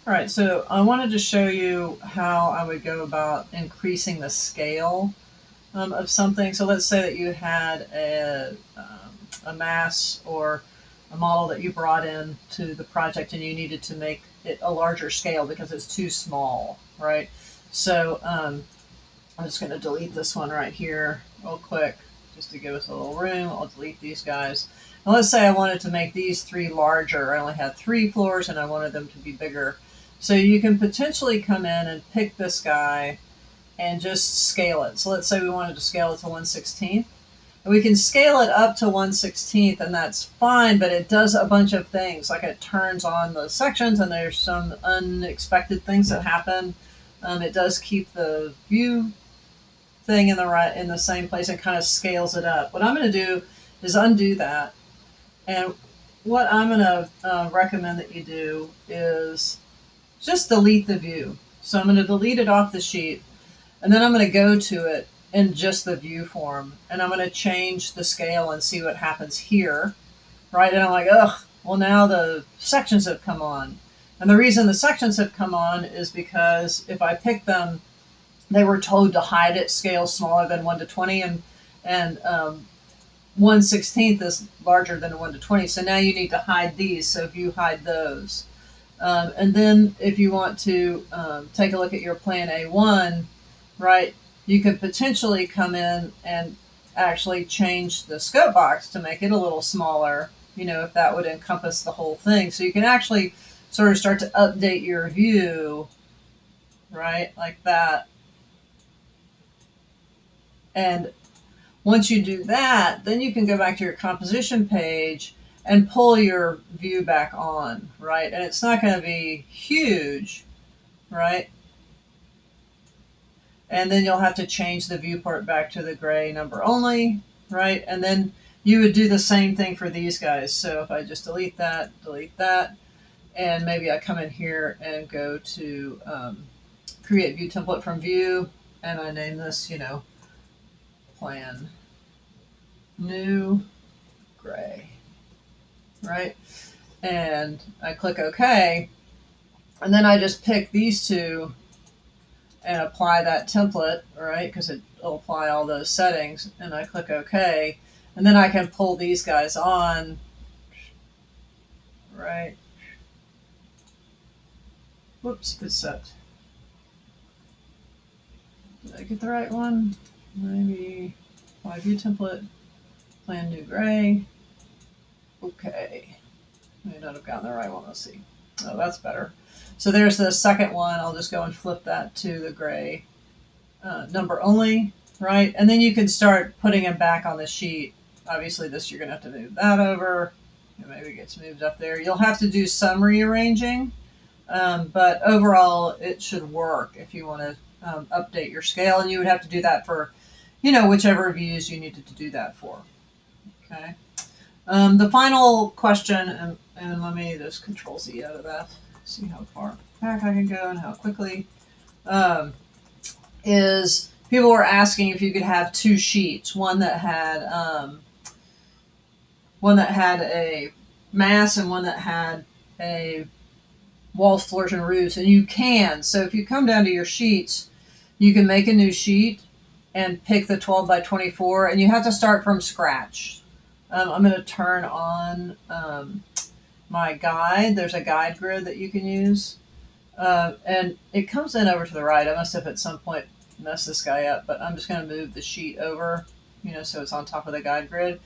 All right, so I wanted to show you how I would go about increasing the scale of something. So let's say that you had a mass or a model that you brought in to the project and you needed to make it a larger scale because it's too small, right? So I'm just going to delete this one right here real quick just to give us a little room. I'll delete these guys. And let's say I wanted to make these three larger. I only had 3 floors and I wanted them to be bigger. So you can potentially come in and pick this guy and just scale it. So let's say we wanted to scale it to 1/16. And we can scale it up to 1/16 and that's fine, but it does a bunch of things. Like it turns on the sections and there's some unexpected things that happen. It does keep the view thing in the same place and kind of scales it up. What I'm going to do is undo that, and what I'm going to recommend that you do is just delete the view. So I'm going to delete it off the sheet, and then I'm going to go to it in just the view form, and I'm going to change the scale and see what happens here, right? And I'm like, ugh, well now the sections have come on. And the reason the sections have come on is because if I pick them, they were told to hide it scale smaller than 1/20, and 1/16 is larger than 1/20. So now you need to hide these. So if you hide those, and then if you want to take a look at your plan A1, right, you could potentially come in and actually change the scope box to make it a little smaller, if that would encompass the whole thing. So you can actually sort of start to update your view, right, like that. And once you do that, then you can go back to your composition page and pull your view back on, right? And it's not going to be huge, right? And then you'll have to change the viewport back to the gray number only, right? And then you would do the same thing for these guys. So if I just delete that, and maybe I come in here and go to create view template from view, and I name this, plan new gray, right? And I click OK, and then I just pick these two and apply that template, right? Because it'll apply all those settings, and I click OK, and then I can pull these guys on, right? Whoops, good set. Did I get the right one? Maybe apply view template, plan new gray. Okay. May not have gotten the right one. Let's see. Oh, that's better. So there's the second one. I'll just go and flip that to the gray number only, right? And then you can start putting them back on the sheet. Obviously, this you're going to have to move that over. Maybe it gets moved up there. You'll have to do some rearranging, but overall, it should work if you want to update your scale. And you would have to do that for, whichever views you needed to do that for. Okay. The final question, and let me just Control Z out of that, see how far back I can go and how quickly, is people were asking if you could have 2 sheets, one that had a mass and one that had a walls, floors, and roofs, and you can. So if you come down to your sheets, you can make a new sheet and pick the 12 by 24, and you have to start from scratch. I'm going to turn on my guide. There's a guide grid that you can use. And it comes in over to the right. I must have at some point messed this guy up, but I'm just going to move the sheet over, so it's on top of the guide grid.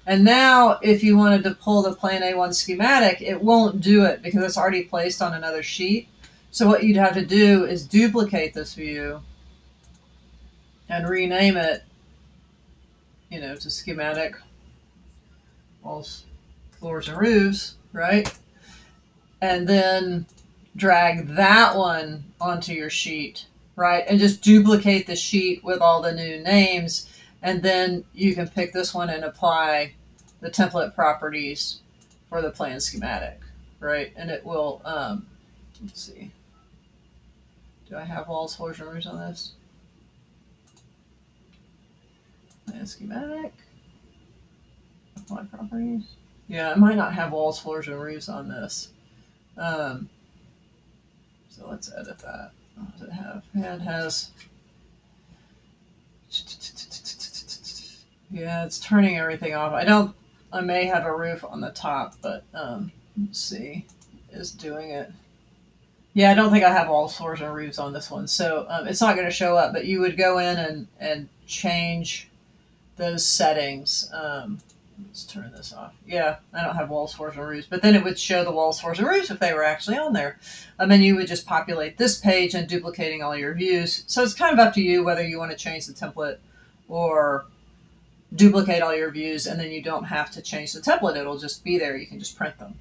And now if you wanted to pull the Plan A1 schematic, it won't do it because it's already placed on another sheet. So what you'd have to do is duplicate this view and rename it, to schematic walls, floors, and roofs, right? And then drag that one onto your sheet, right? And just duplicate the sheet with all the new names. And then you can pick this one and apply the template properties for the plan schematic, right? And it will, let's see. Do I have walls, floors, and roofs on this? Plan schematic. Apply properties. Yeah, I might not have walls, floors, and roofs on this. So let's edit that. What does it have? Yeah, it has. Yeah, it's turning everything off. I may have a roof on the top, but let's see. Is doing it. Yeah, I don't think I have all floors and roofs on this one, so it's not going to show up. But you would go in and change those settings. Let's turn this off. Yeah, I don't have walls, floors, and roofs, but then it would show the walls, floors, and roofs if they were actually on there. And you would just populate this page and duplicating all your views. So it's kind of up to you whether you want to change the template or duplicate all your views, and then you don't have to change the template. It'll just be there. You can just print them.